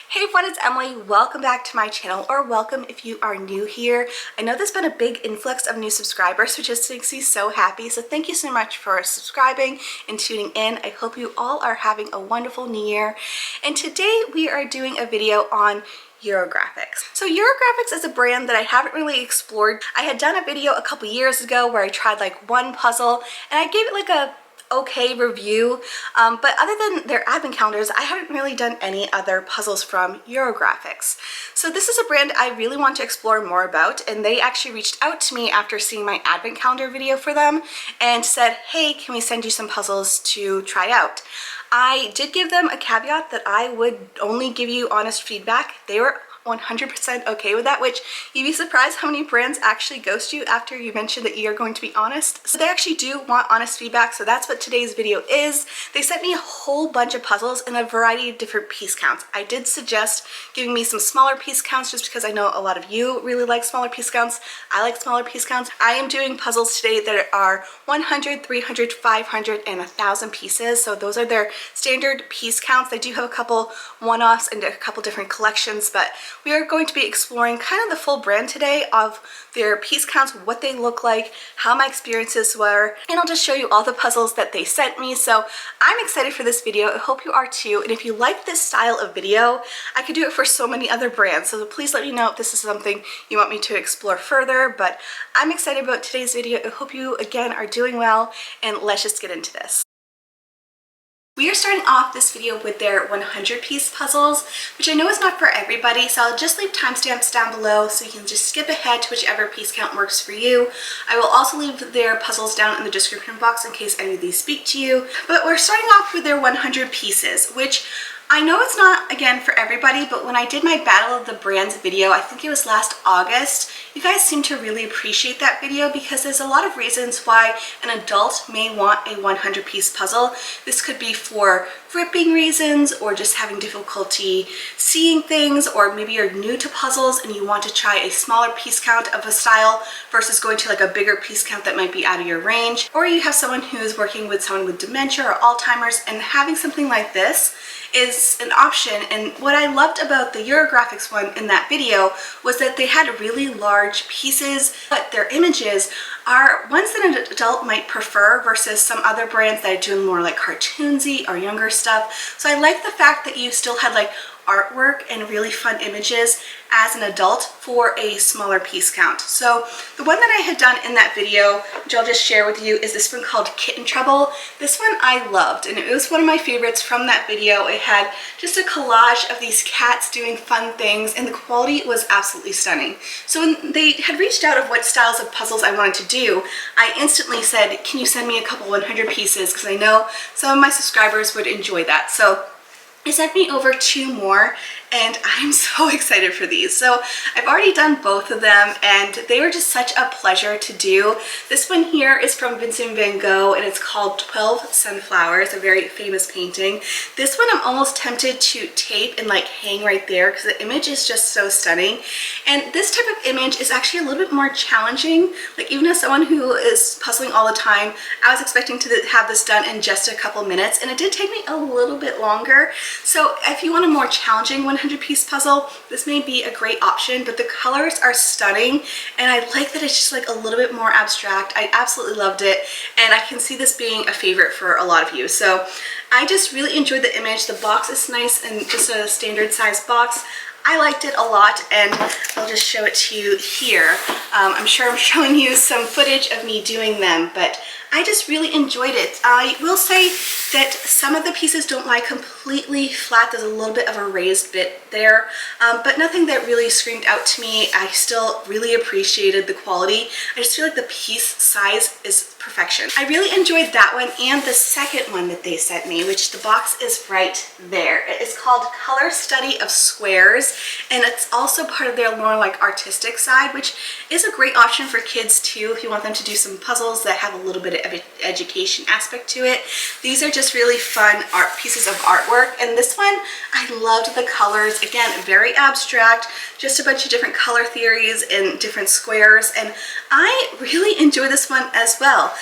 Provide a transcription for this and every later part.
Hey everyone, it's Emily. Welcome back to my channel, or welcome if you are new here. I know there's been a big influx of new subscribers, which just makes me so happy. So thank you so much for subscribing and tuning in. I hope you all are having a wonderful new year. And today we are doing a video on Eurographics. So Eurographics is a brand that I haven't really explored. I had done a video a couple years ago where I tried like one puzzle and I gave it like a okay review, but other than their advent calendars, I haven't really done any other puzzles from Eurographics. So this is a brand I really want to explore more about, and they actually reached out to me after seeing my advent calendar video for them and said, hey, can we send you some puzzles to try out? I did give them a caveat that I would only give you honest feedback. They were 100% okay with that, which you'd be surprised how many brands actually ghost you after you mention that you're going to be honest. So they actually do want honest feedback, so that's what today's video is. They sent me a whole bunch of puzzles in a variety of different piece counts. I did suggest giving me some smaller piece counts just because I know a lot of you really like smaller piece counts. I like smaller piece counts. I am doing puzzles today that are 100, 300, 500, and 1,000 pieces. So those are their standard piece counts. They do have a couple one-offs and a couple different collections, but we are going to be exploring kind of the full brand today of their piece counts, what they look like, how my experiences were, and I'll just show you all the puzzles that they sent me. So I'm excited for this video. I hope you are too. And if you like this style of video, I could do it for so many other brands. So please let me know if this is something you want me to explore further. But I'm excited about today's video. I hope you again are doing well, and let's just get into this. We are starting off this video with their 100 piece puzzles, which I know is not for everybody, so I'll just leave timestamps down below so you can just skip ahead to whichever piece count works for you. I will also leave their puzzles down in the description box in case any of these speak to you. But we're starting off with their 100 pieces, which I know it's not, again, for everybody, but when I did my Battle of the Brands video, I think it was last August, you guys seem to really appreciate that video because there's a lot of reasons why an adult may want a 100 piece puzzle. This could be for gripping reasons, or just having difficulty seeing things, or maybe you're new to puzzles and you want to try a smaller piece count of a style versus going to like a bigger piece count that might be out of your range. Or you have someone who's working with someone with dementia or Alzheimer's, and having something like this is an option. And what I loved about the Eurographics one in that video was that they had really large pieces, but their images are ones that an adult might prefer versus some other brands that are doing more like cartoonsy or younger stuff. So I like the fact that you still had like artwork and really fun images as an adult for a smaller piece count. So the one that I had done in that video, which I'll just share with you, is this one called Kitten Trouble. This one I loved, and it was one of my favorites from that video. It had just a collage of these cats doing fun things, and the quality was absolutely stunning. So when they had reached out of what styles of puzzles I wanted to do, I instantly said, can you send me a couple 100 pieces, because I know some of my subscribers would enjoy that. So they sent me over 2 more, and I'm so excited for these. So I've already done both of them, and they were just such a pleasure to do. This one here is from Vincent van Gogh, and it's called 12 Sunflowers, a very famous painting. This one I'm almost tempted to tape and like hang right there because the image is just so stunning. And this type of image is actually a little bit more challenging. Like, even as someone who is puzzling all the time, I was expecting to have this done in just a couple minutes, and it did take me a little bit longer. So if you want a more challenging 100 piece puzzle, this may be a great option, but the colors are stunning, and I like that it's just like a little bit more abstract. I absolutely loved it, and I can see this being a favorite for a lot of you. So I just really enjoyed the image. The box is nice and just a standard size box. I liked it a lot, and I'll just show it to you here. I'm sure I'm showing you some footage of me doing them, but I just really enjoyed it. I will say that some of the pieces don't lie completely flat. There's a little bit of a raised bit there, but nothing that really screamed out to me. I still really appreciated the quality. I just feel like the piece size is perfection. I really enjoyed that one and the second one that they sent me, which the box is right there. It is called Color Study of Squares, and it's also part of their more like artistic side, which is a great option for kids too if you want them to do some puzzles that have a little bit of an education aspect to it. These are just really fun art pieces of artwork, and this one I loved the colors. Again, very abstract, just a bunch of different color theories and different squares, and I really enjoy this one as well.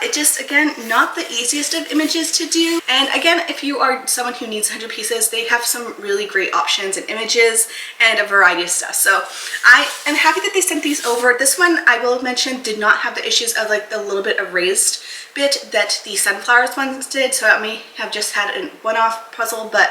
It just, again, not the easiest of images to do, and again, if you are someone who needs 100 pieces, they have some really great options and images and a variety of stuff. So I am happy that they sent these over. This one, I will mention, did not have the issues of like the little bit of raised bit that the sunflowers ones did, so I may have just had a one-off puzzle, but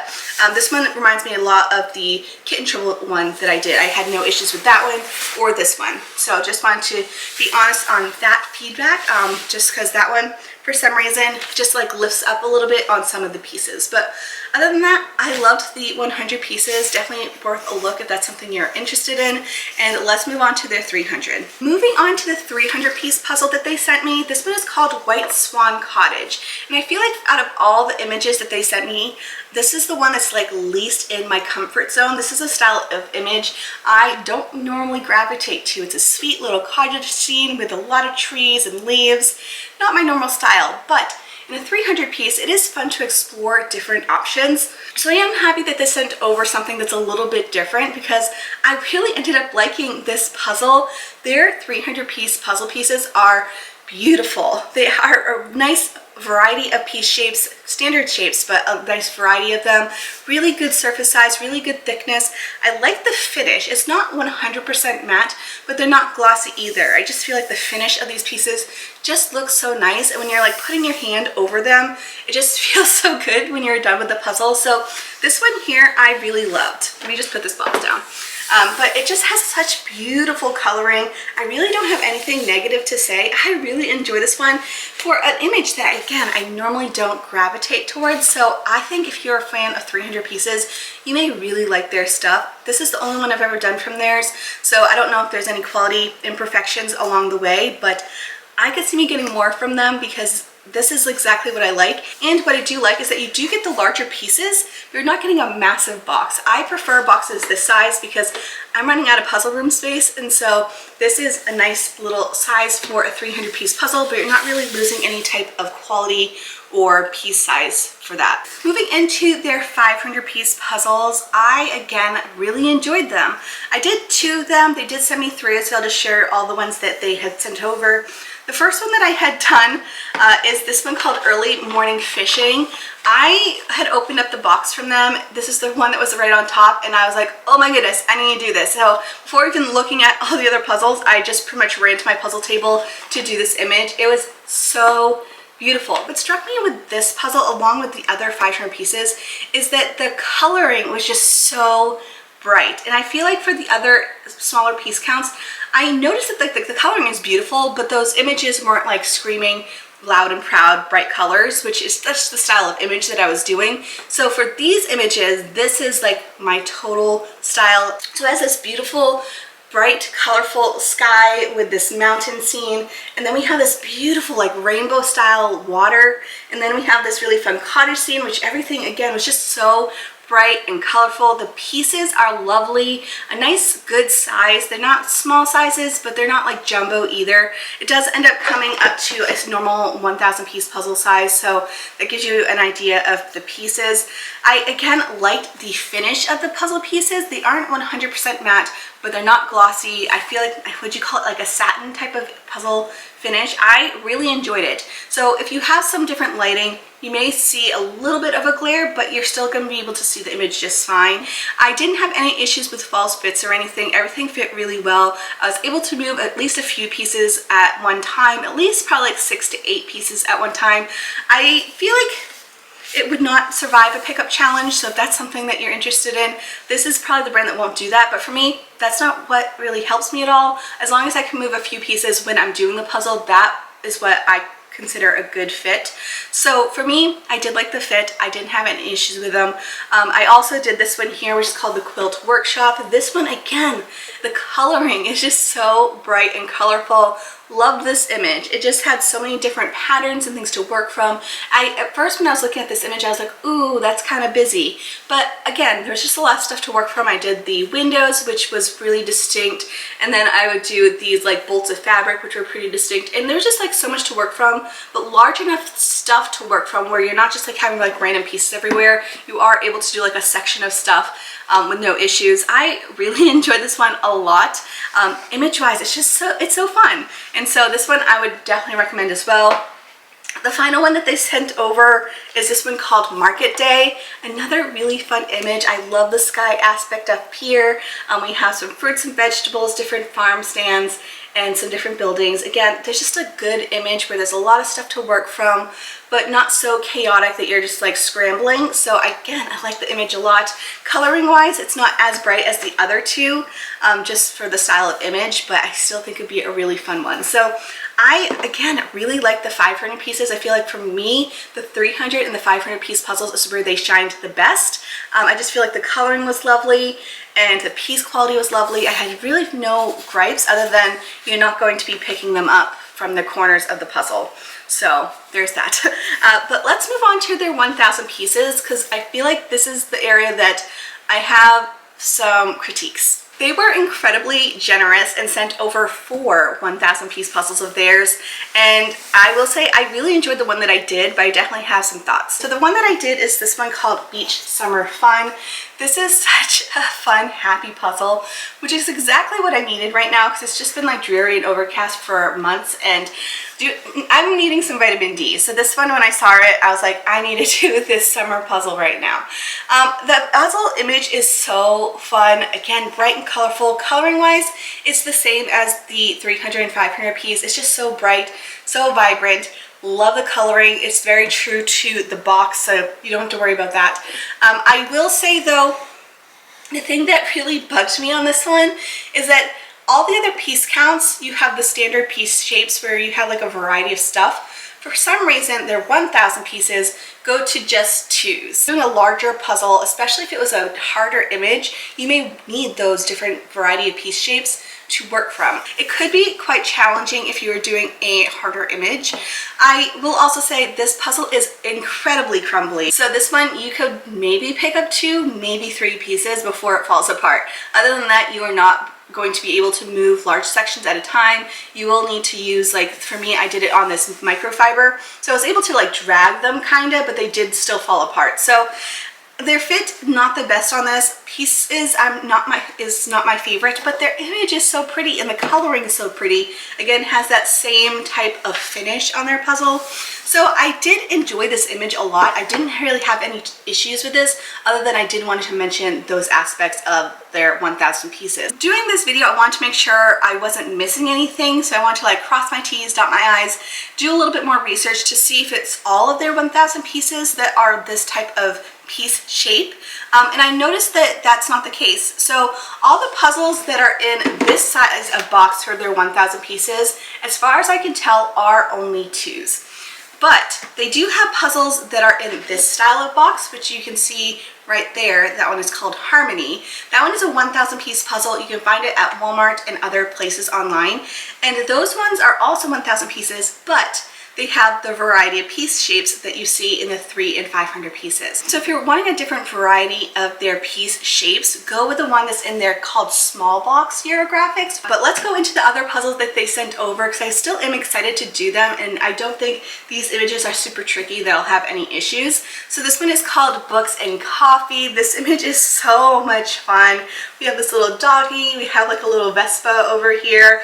this one reminds me a lot of the Kitten Trouble one that I did. I had no issues with that one or this one, so just wanted to be honest on that feedback, just because that one for some reason just like lifts up a little bit on some of the pieces. But other than that, I loved the 100 pieces. Definitely worth a look if that's something you're interested in. And let's move on to their 300. Moving on to the 300 piece puzzle that they sent me. This one is called White Swan Cottage. And I feel like out of all the images that they sent me, this is the one that's like least in my comfort zone. This is a style of image I don't normally gravitate to. It's a sweet little cottage scene with a lot of trees and leaves. Not my normal style, but in a 300 piece, it is fun to explore different options. So I am happy that they sent over something that's a little bit different, because I really ended up liking this puzzle. Their 300 piece puzzle pieces are beautiful. They are a nice variety of piece shapes, standard shapes, but a nice variety of them. Really good surface size, really good thickness. I like the finish. It's not 100% matte, but they're not glossy either. I just feel like the finish of these pieces just looks so nice, and when you're like putting your hand over them, it just feels so good when you're done with the puzzle. So this one here I really loved. Let me just put this box down. But it just has such beautiful coloring. I really don't have anything negative to say. I really enjoy this one for an image that, again, I normally don't gravitate towards. So I think if you're a fan of 300 pieces, you may really like their stuff. This is the only one I've ever done from theirs, so I don't know if there's any quality imperfections along the way, but I could see me getting more from them because this is exactly what I like. And what I do like is that you do get the larger pieces, but you're not getting a massive box. I prefer boxes this size because I'm running out of puzzle room space, and so this is a nice little size for a 300 piece puzzle, but you're not really losing any type of quality or piece size for that. Moving into their 500 piece puzzles, I again really enjoyed them. I did 2 of them. They did send me 3, so I'll just share all the ones that they had sent over. The first one that I had done is this one called Early Morning Fishing. I had opened up the box from them. This is the one that was right on top, and I was like, oh my goodness, I need to do this. So before even looking at all the other puzzles, I just pretty much ran to my puzzle table to do this image. It was so beautiful. What struck me with this puzzle, along with the other 500 pieces, is that the coloring was just so bright. And I feel like for the other smaller piece counts, I noticed that the coloring is beautiful, but those images weren't like screaming loud and proud bright colors, which is just the style of image that I was doing. So for these images, this is like my total style. So it has this beautiful bright colorful sky with this mountain scene, and then we have this beautiful like rainbow style water, and then we have this really fun cottage scene, which everything again was just so bright and colorful. The pieces are lovely, a nice good size. They're not small sizes, but they're not like jumbo either. It does end up coming up to a normal 1,000 piece puzzle size, so that gives you an idea of the pieces. I again liked the finish of the puzzle pieces. They aren't 100% matte, but they're not glossy. I feel like, would you call it like a satin type of puzzle finish? I really enjoyed it. So if you have some different lighting, you may see a little bit of a glare, but you're still going to be able to see the image just fine. I didn't have any issues with false fits or anything. Everything fit really well. I was able to move at least a few pieces at one time, at least probably like 6 to 8 pieces at one time. I feel like it would not survive a pickup challenge, so if that's something that you're interested in, this is probably the brand that won't do that. But for me, that's not what really helps me at all. As long as I can move a few pieces when I'm doing the puzzle, that is what I consider a good fit. So for me, I did like the fit. I didn't have any issues with them. I also did this one here, which is called the Quilt Workshop. This one, again, the coloring is just so bright and colorful. love this image. It just had so many different patterns and things to work from. At first when I was looking at this image, I was like, ooh, that's kind of busy. But again, there's just a lot of stuff to work from. I did the windows, which was really distinct. And then I would do these like bolts of fabric, which were pretty distinct. And there's just like so much to work from, but large enough stuff to work from where you're not just like having like random pieces everywhere. You are able to do like a section of stuff with no issues. I really enjoyed this one a lot. Image-wise, it's so fun. And so this one I would definitely recommend as well. The final one that they sent over is this one called Market Day. Another really fun image. I love the sky aspect up here. We have some fruits and vegetables, different farm stands, and some different buildings. Again, there's just a good image where there's a lot of stuff to work from, but not so chaotic that you're just like scrambling. So again, I like the image a lot. Coloring wise, it's not as bright as the other two, just for the style of image, but I still think it'd be a really fun one. So I, again, really like the 500 pieces. I feel like for me, the 300 and the 500 piece puzzles is where they shined the best. I just feel like the coloring was lovely and the piece quality was lovely. I had really no gripes other than you're not going to be picking them up from the corners of the puzzle. So there's that. But let's move on to their 1,000 pieces, because I feel like this is the area that I have some critiques. They were incredibly generous and sent over 4 1,000 piece puzzles of theirs. And I will say I really enjoyed the one that I did, but I definitely have some thoughts. So the one that I did is this one called Beach Summer Fun. This is such a fun, happy puzzle, which is exactly what I needed right now, because it's just been like dreary and overcast for months, and I'm needing some vitamin D. So this one, when I saw it, I was like, I need to do this summer puzzle right now. The puzzle image is so fun. Again, bright and colorful. Coloring wise, it's the same as the 300 and 500 piece. It's just so bright, so vibrant. Love the coloring. It's very true to the box, so you don't have to worry about that. I will say though, the thing that really bugged me on this one is that all the other piece counts, you have the standard piece shapes where you have like a variety of stuff. For some reason, their 1,000 pieces go to just 2s. Doing a larger puzzle, especially if it was a harder image, you may need those different variety of piece shapes to work from. It could be quite challenging if you were doing a harder image. I will also say this puzzle is incredibly crumbly. So this one, you could maybe pick up 2, maybe 3 pieces before it falls apart. Other than that, you are not going to be able to move large sections at a time. You will need to use, like for me, I did it on this microfiber. So I was able to like drag them kind of, but they did still fall apart. So their fit, not the best on this. Piece is not my favorite, but their image is so pretty and the coloring is so pretty. Again, has that same type of finish on their puzzle. So I did enjoy this image a lot. I didn't really have any issues with this, other than I did want to mention those aspects of their 1,000 pieces. Doing this video, I want to make sure I wasn't missing anything, so I want to like cross my T's, dot my I's, do a little bit more research to see if it's all of their 1,000 pieces that are this type of piece shape, and I noticed that that's not the case. So all the puzzles that are in this size of box for their 1,000 pieces, as far as I can tell, are only 2s. But they do have puzzles that are in this style of box, which you can see right there. That one is called Harmony. That one is a 1,000 piece puzzle. You can find it at Walmart and other places online. And those ones are also 1,000 pieces, but they have the variety of piece shapes that you see in the 300 and 500 pieces. So if you're wanting a different variety of their piece shapes, go with the one that's in there called Small Box Eurographics. But let's go into the other puzzles that they sent over, because I still am excited to do them, and I don't think these images are super tricky that I'll have any issues. So this one is called Books and Coffee. This image is so much fun. We have this little doggy, we have like a little Vespa over here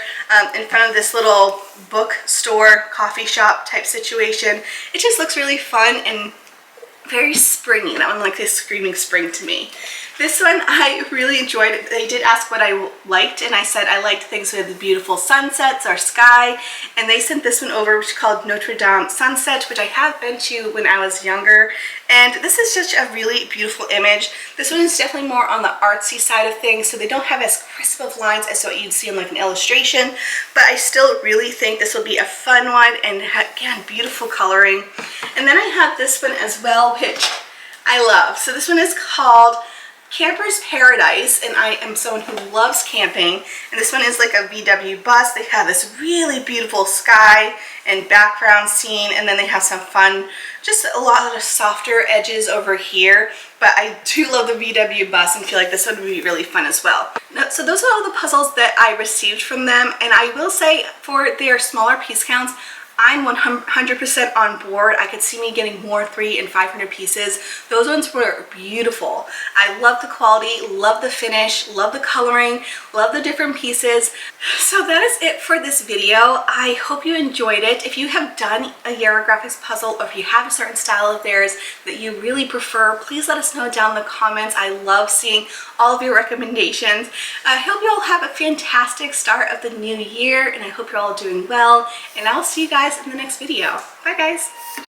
in front of this little bookstore, coffee shop type situation. It just looks really fun and very springy. That one like this screaming spring to me. This one I really enjoyed. They did ask what I liked, and I said I liked things with beautiful sunsets or sky, and they sent this one over, which is called Notre Dame Sunset, which I have been to when I was younger, and this is just a really beautiful image. This one is definitely more on the artsy side of things, so they don't have as crisp of lines as what you'd see in like an illustration, but I still really think this will be a fun one, and again, beautiful coloring. And then I have this one as well, which I love. So this one is called Camper's Paradise, and I am someone who loves camping, and this one is like a VW bus. They have this really beautiful sky and background scene, and then they have some fun, just a lot of softer edges over here, but I do love the VW bus and feel like this would be really fun as well. So those are all the puzzles that I received from them, and I will say for their smaller piece counts, I'm 100% on board. I could see me getting more 300 and 500 pieces. Those ones were beautiful. I love the quality, love the finish, love the coloring, love the different pieces. So that is it for this video. I hope you enjoyed it. If you have done a Eurographics puzzle, or if you have a certain style of theirs that you really prefer, please let us know down in the comments. I love seeing all of your recommendations. I hope you all have a fantastic start of the new year, and I hope you're all doing well, and I'll see you guys in the next video. Bye guys.